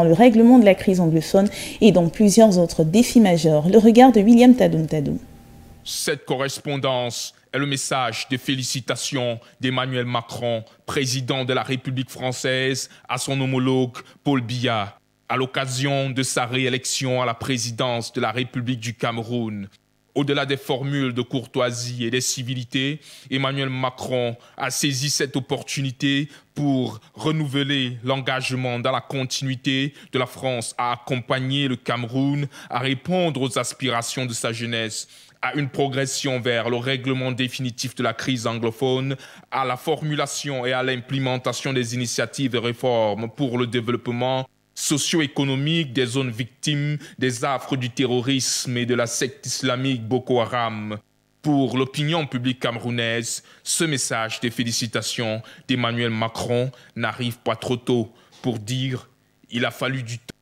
le règlement de la crise anglophone et dans plusieurs autres défis majeurs. Le regard de William Tadoum. Cette correspondance est le message de félicitations d'Emmanuel Macron, président de la République française, à son homologue Paul Biya, à l'occasion de sa réélection à la présidence de la République du Cameroun. Au-delà des formules de courtoisie et des civilités, Emmanuel Macron a saisi cette opportunité pour renouveler l'engagement dans la continuité de la France à accompagner le Cameroun, à répondre aux aspirations de sa jeunesse, à une progression vers le règlement définitif de la crise anglophone, à la formulation et à l'implémentation des initiatives de réforme pour le développement socio-économique des zones victimes des affres du terrorisme et de la secte islamique Boko Haram. Pour l'opinion publique camerounaise, ce message de félicitations d'Emmanuel Macron n'arrive pas trop tôt pour dire qu'il a fallu du temps.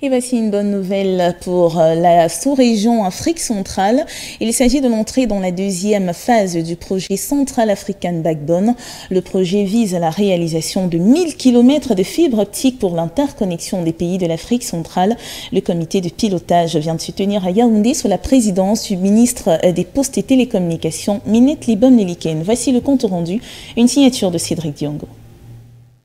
Et voici une bonne nouvelle pour la sous-région Afrique centrale. Il s'agit de l'entrée dans la deuxième phase du projet Central African Backbone. Le projet vise à la réalisation de 1000 km de fibres optiques pour l'interconnexion des pays de l'Afrique centrale. Le comité de pilotage vient de se tenir à Yaoundé sous la présidence du ministre des Postes et Télécommunications, Minette Libom Neliken. Voici le compte rendu, une signature de Cédric Diongo.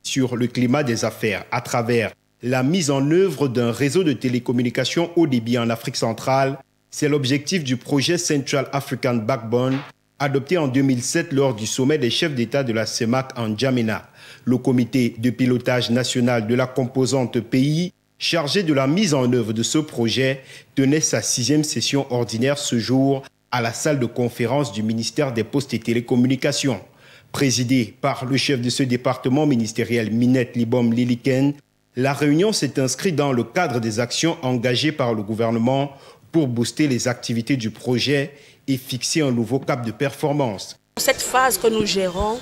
Sur le climat des affaires à travers la mise en œuvre d'un réseau de télécommunications haut débit en Afrique centrale, c'est l'objectif du projet Central African Backbone, adopté en 2007 lors du sommet des chefs d'État de la CEMAC en N'Djamena. Le comité de pilotage national de la composante pays, chargé de la mise en œuvre de ce projet, tenait sa 6e session ordinaire ce jour à la salle de conférence du ministère des Postes et Télécommunications. Présidé par le chef de ce département ministériel, Minette Libom Neliken, la réunion s'est inscrite dans le cadre des actions engagées par le gouvernement pour booster les activités du projet et fixer un nouveau cap de performance. Cette phase que nous gérons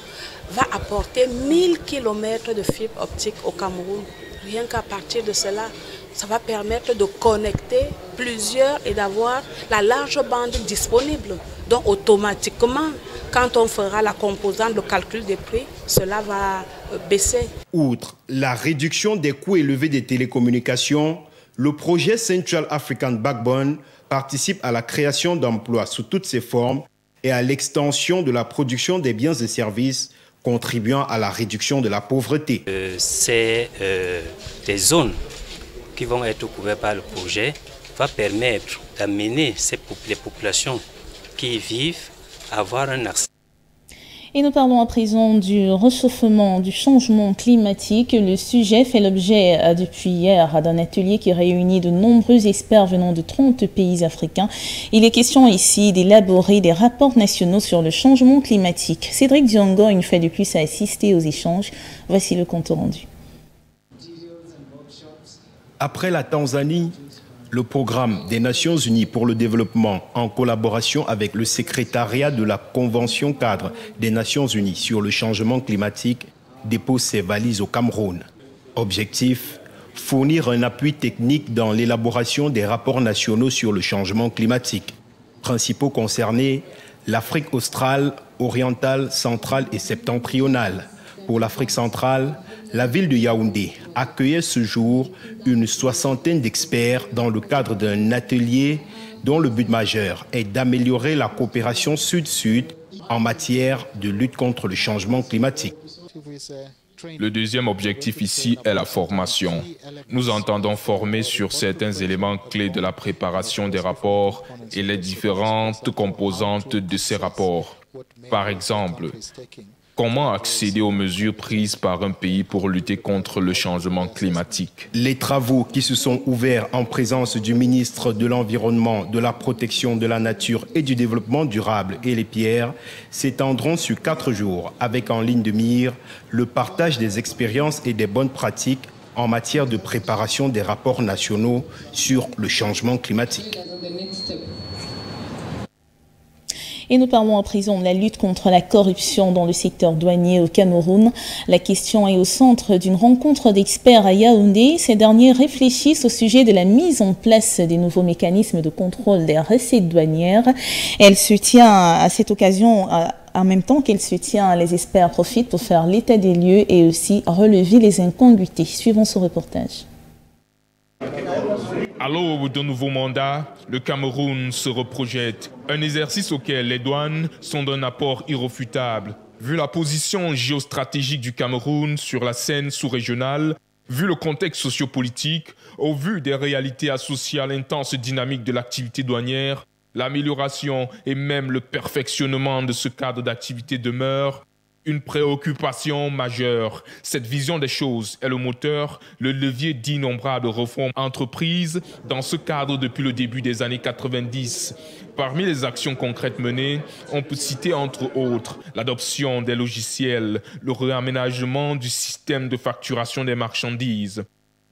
va apporter 1000 km de fibres optiques au Cameroun. Rien qu'à partir de cela, ça va permettre de connecter plusieurs et d'avoir la large bande disponible. Donc automatiquement, quand on fera la composante, le calcul des prix, cela va baisser. Outre la réduction des coûts élevés des télécommunications, le projet Central African Backbone participe à la création d'emplois sous toutes ses formes et à l'extension de la production des biens et services, contribuant à la réduction de la pauvreté. C'est des zones qui vont être couvertes par le projet, va permettre d'amener les populations qui y vivent à avoir un accès. Et nous parlons à présent du réchauffement, du changement climatique. Le sujet fait l'objet depuis hier d'un atelier qui réunit de nombreux experts venant de 30 pays africains. Il est question ici d'élaborer des rapports nationaux sur le changement climatique. Cédric Diongo, une fois de plus, a assisté aux échanges. Voici le compte rendu. Après la Tanzanie, le programme des Nations Unies pour le développement, en collaboration avec le secrétariat de la Convention cadre des Nations Unies sur le changement climatique, dépose ses valises au Cameroun. Objectif, fournir un appui technique dans l'élaboration des rapports nationaux sur le changement climatique. Principaux concernés, l'Afrique australe, orientale, centrale et septentrionale. Pour l'Afrique centrale, la ville de Yaoundé accueillait ce jour une 60aine d'experts dans le cadre d'un atelier dont le but majeur est d'améliorer la coopération sud-sud en matière de lutte contre le changement climatique. Le deuxième objectif ici est la formation. Nous entendons former sur certains éléments clés de la préparation des rapports et les différentes composantes de ces rapports. Par exemple, comment accéder aux mesures prises par un pays pour lutter contre le changement climatique? Les travaux qui se sont ouverts en présence du ministre de l'Environnement, de la Protection de la Nature et du Développement durable et les Pierres s'étendront sur 4 jours avec en ligne de mire le partage des expériences et des bonnes pratiques en matière de préparation des rapports nationaux sur le changement climatique. Et nous parlons à présent de la lutte contre la corruption dans le secteur douanier au Cameroun. La question est au centre d'une rencontre d'experts à Yaoundé. Ces derniers réfléchissent au sujet de la mise en place des nouveaux mécanismes de contrôle des recettes douanières. Elle se tient à cette occasion, en même temps qu'elle se tient, les experts profitent pour faire l'état des lieux et aussi relever les incongruités. Suivons ce reportage. À l'aube d'un nouveau mandat, le Cameroun se reprojette. Un exercice auquel les douanes sont d'un apport irréfutable. Vu la position géostratégique du Cameroun sur la scène sous-régionale, vu le contexte sociopolitique, au vu des réalités associées à l'intense dynamique de l'activité douanière, l'amélioration et même le perfectionnement de ce cadre d'activité demeure une préoccupation majeure. Cette vision des choses est le moteur, le levier d'innombrables réformes entreprises dans ce cadre depuis le début des années 90. Parmi les actions concrètes menées, on peut citer entre autres l'adoption des logiciels, le réaménagement du système de facturation des marchandises.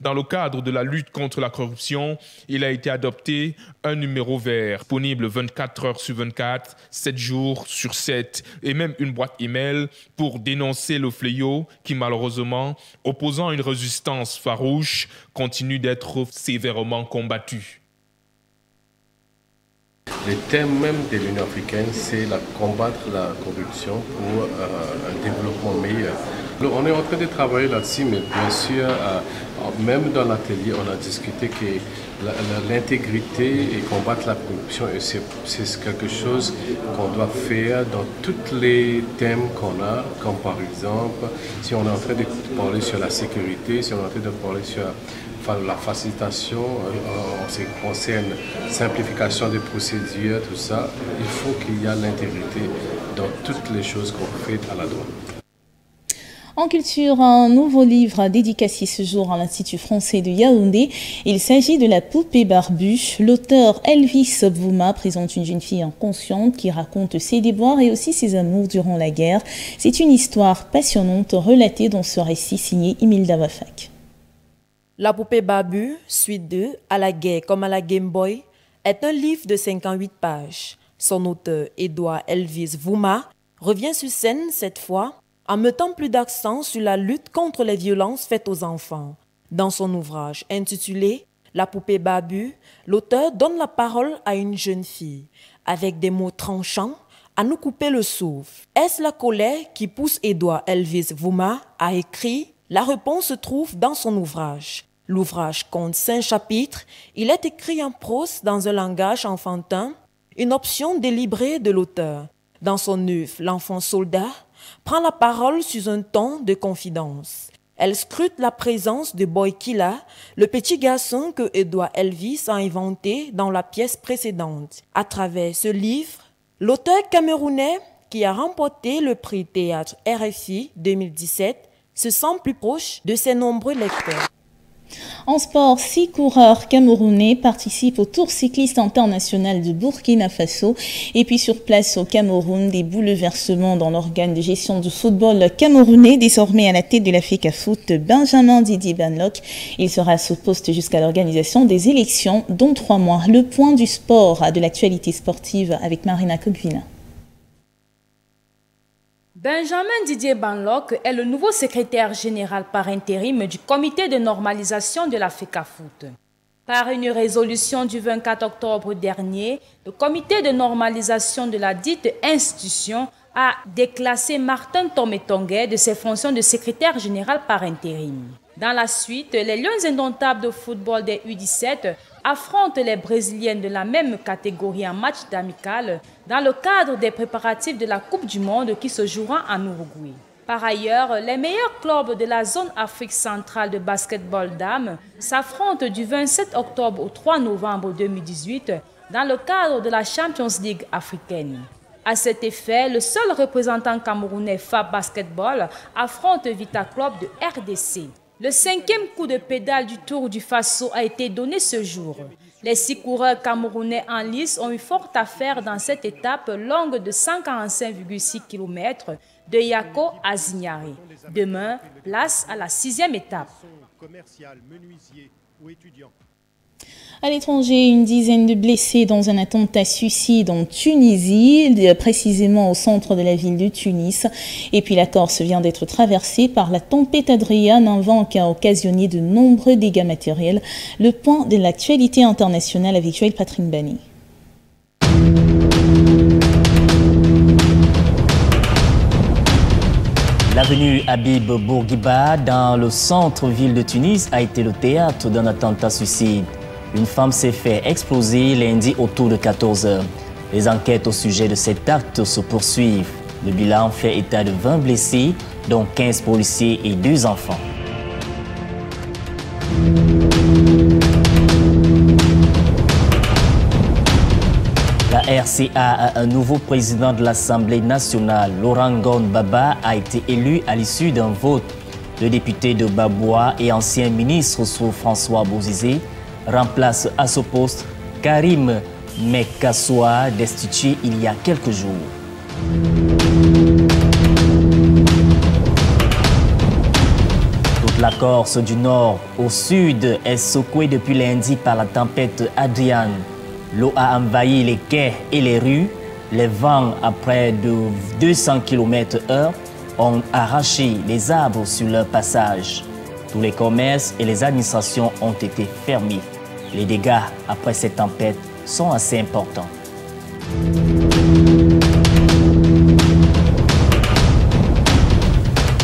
Dans le cadre de la lutte contre la corruption, il a été adopté un numéro vert, disponible 24 heures sur 24, 7 jours sur 7, et même une boîte email pour dénoncer le fléau qui, malheureusement, opposant une résistance farouche, continue d'être sévèrement combattu. Le thème même de l'Union africaine, c'est combattre la corruption pour un développement meilleur. Alors, on est en train de travailler là-dessus, mais bien sûr, même dans l'atelier, on a discuté que l'intégrité et combattre la corruption, c'est quelque chose qu'on doit faire dans tous les thèmes qu'on a, comme par exemple, si on est en train de parler sur la sécurité, si on est en train de parler sur la facilitation, en ce qui concerne simplification des procédures, tout ça, il faut qu'il y ait l'intégrité dans toutes les choses qu'on fait à la douane. En culture, un nouveau livre dédicacé ce jour à l'Institut français de Yaoundé. Il s'agit de La poupée barbue. L'auteur Elvis Vouma présente une jeune fille inconsciente qui raconte ses déboires et aussi ses amours durant la guerre. C'est une histoire passionnante relatée dans ce récit signé Imelda Wafak. La poupée barbue, suite 2, à la guerre comme à la Game Boy, est un livre de 58 pages. Son auteur, Edouard Elvis Vouma, revient sur scène cette fois en mettant plus d'accent sur la lutte contre les violences faites aux enfants. Dans son ouvrage intitulé « La poupée barbue », l'auteur donne la parole à une jeune fille, avec des mots tranchants, à nous couper le souffle. Est-ce la colère qui pousse Edouard Elvis Vouma à écrire? La réponse se trouve dans son ouvrage. L'ouvrage compte 5 chapitres. Il est écrit en prose dans un langage enfantin, une option délibérée de l'auteur. Dans son œuvre, l'enfant soldat prend la parole sur un ton de confidence. Elle scrute la présence de Boy Killa, le petit garçon que Edouard Elvis a inventé dans la pièce précédente. À travers ce livre, l'auteur camerounais qui a remporté le prix théâtre RFI 2017 se sent plus proche de ses nombreux lecteurs. En sport, 6 coureurs camerounais participent au Tour cycliste international de Burkina Faso. Et puis sur place au Cameroun, des bouleversements dans l'organe de gestion du football camerounais, désormais à la tête de la FECAFOOT, Benjamin Didier Banlock. Il sera à ce poste jusqu'à l'organisation des élections dans 3 mois. Le point du sport, de l'actualité sportive avec Marina Coquevina. Benjamin Didier Banlock est le nouveau secrétaire général par intérim du comité de normalisation de la FECAFOOT. Par une résolution du 24 octobre dernier, le comité de normalisation de la dite institution a déclassé Martin Tometongue de ses fonctions de secrétaire général par intérim. Dans la suite, les Lions indomptables de football des U17 affrontent les Brésiliennes de la même catégorie en match d'amical dans le cadre des préparatifs de la Coupe du Monde qui se jouera en Uruguay. Par ailleurs, les meilleurs clubs de la zone Afrique centrale de basketball dames s'affrontent du 27 octobre au 3 novembre 2018 dans le cadre de la Champions League africaine. À cet effet, le seul représentant camerounais FAB Basketball affronte Vita Club de RDC. Le 5e coup de pédale du Tour du Faso a été donné ce jour. Les 6 coureurs camerounais en lice ont eu fort à faire dans cette étape longue de 145,6 km de Yako à Zignari. Demain, place à la 6e étape. À l'étranger, une dizaine de blessés dans un attentat suicide en Tunisie, précisément au centre de la ville de Tunis. Et puis la Corse vient d'être traversée par la tempête Adriane, un vent qui a occasionné de nombreux dégâts matériels. Le point de l'actualité internationale avec Joël Patrick Bani. L'avenue Habib Bourguiba, dans le centre-ville de Tunis, a été le théâtre d'un attentat suicide. Une femme s'est fait exploser lundi autour de 14 h. Les enquêtes au sujet de cet acte se poursuivent. Le bilan fait état de 20 blessés, dont 15 policiers et 2 enfants. La RCA a un nouveau président de l'Assemblée nationale. Laurent Gbagbo a été élu à l'issue d'un vote. Le député de Baboua et ancien ministre sous François Bozizé remplace à ce poste Karim Mekassoua, destitué il y a quelques jours. Toute la Corse du Nord au Sud est secouée depuis lundi par la tempête Adrian. L'eau a envahi les quais et les rues. Les vents à près de 200 km/h ont arraché les arbres sur leur passage. Tous les commerces et les administrations ont été fermés. Les dégâts après cette tempête sont assez importants.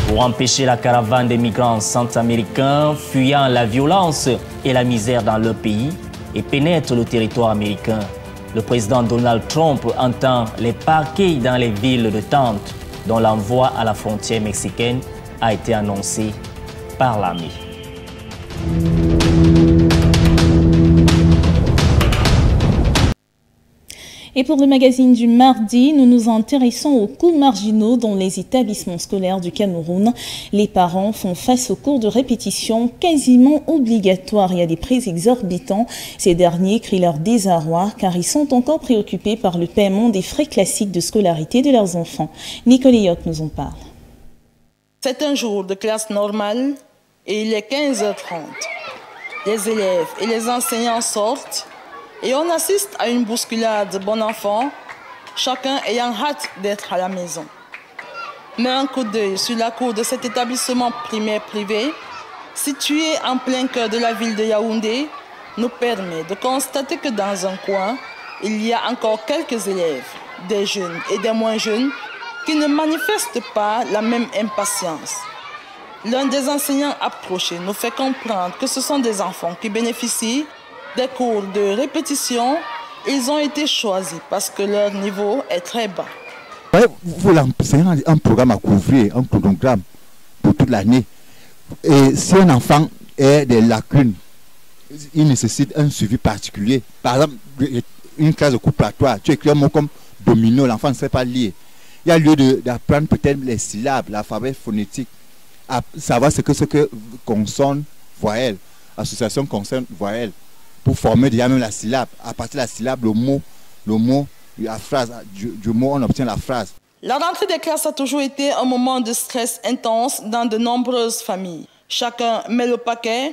Pour empêcher la caravane des migrants centra-américains fuyant la violence et la misère dans leur pays et pénètrent le territoire américain, le président Donald Trump entend les parquer dans les villes de tentes dont l'envoi à la frontière mexicaine a été annoncé par l'armée. Et pour le magazine du mardi, nous nous intéressons aux coûts marginaux dans les établissements scolaires du Cameroun. Les parents font face aux cours de répétition quasiment obligatoires et à des prix exorbitants. Ces derniers crient leur désarroi car ils sont encore préoccupés par le paiement des frais classiques de scolarité de leurs enfants. Nicole Yoc nous en parle. C'est un jour de classe normale et il est 15h30. Les élèves et les enseignants sortent et on assiste à une bousculade de bons enfants, chacun ayant hâte d'être à la maison. Mais un coup d'œil sur la cour de cet établissement primaire privé, situé en plein cœur de la ville de Yaoundé, nous permet de constater que dans un coin, il y a encore quelques élèves, des jeunes et des moins jeunes, qui ne manifestent pas la même impatience. L'un des enseignants approchés nous fait comprendre que ce sont des enfants qui bénéficient des cours de répétition. Ils ont été choisis parce que leur niveau est très bas. Vous l'enseignez un programme à couvrir, un programme pour toute l'année. Et si un enfant a des lacunes, il nécessite un suivi particulier. Par exemple, une classe de couplatoire, tu écris un mot comme domino, l'enfant ne sait pas lire. Il y a lieu d'apprendre peut-être les syllabes, l'alphabet phonétique, à savoir ce que consonne, voyelle, association consonne, voyelle, pour former déjà même la syllabe. À partir de la syllabe, le mot, la phrase, du mot on obtient la phrase. La rentrée des classes a toujours été un moment de stress intense dans de nombreuses familles. Chacun met le paquet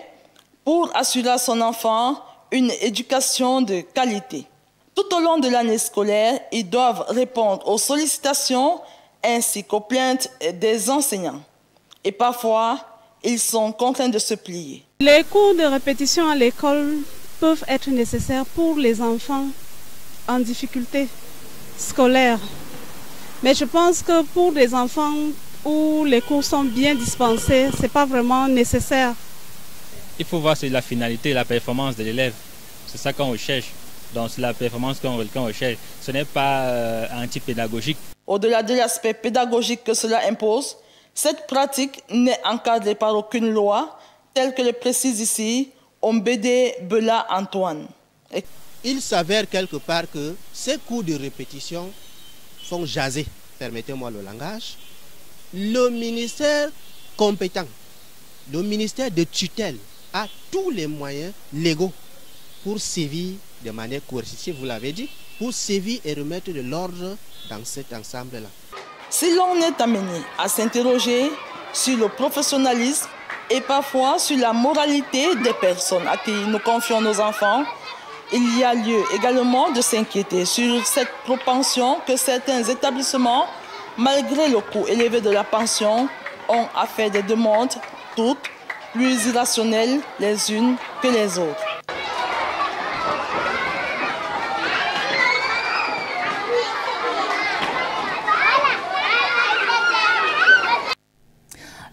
pour assurer à son enfant une éducation de qualité. Tout au long de l'année scolaire, ils doivent répondre aux sollicitations ainsi qu'aux plaintes des enseignants. Et parfois, ils sont contraints de se plier. Les cours de répétition à l'école peuvent être nécessaires pour les enfants en difficulté scolaire. Mais je pense que pour des enfants où les cours sont bien dispensés, ce n'est pas vraiment nécessaire. Il faut voir sur la finalité, la performance de l'élève. C'est ça qu'on recherche. Donc c'est la performance qu'on recherche. Ce n'est pas anti-pédagogique. Au-delà de l'aspect pédagogique que cela impose, cette pratique n'est encadrée par aucune loi, telle que le précise ici Ombédé Bela Antoine. Il s'avère quelque part que ces cours de répétition font jaser, permettez-moi le langage, le ministère compétent, le ministère de tutelle a tous les moyens légaux pour sévir de manière coercitive, vous l'avez dit, pour sévir et remettre de l'ordre dans cet ensemble-là. Si l'on est amené à s'interroger sur le professionnalisme et parfois sur la moralité des personnes à qui nous confions nos enfants, il y a lieu également de s'inquiéter sur cette propension que certains établissements, malgré le coût élevé de la pension, ont à faire des demandes toutes plus irrationnelles les unes que les autres.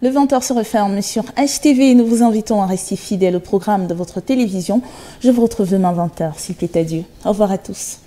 Le 20h se referme sur HTV. Nous vous invitons à rester fidèles au programme de votre télévision. Je vous retrouve demain 20h, s'il plaît à Dieu. Au revoir à tous.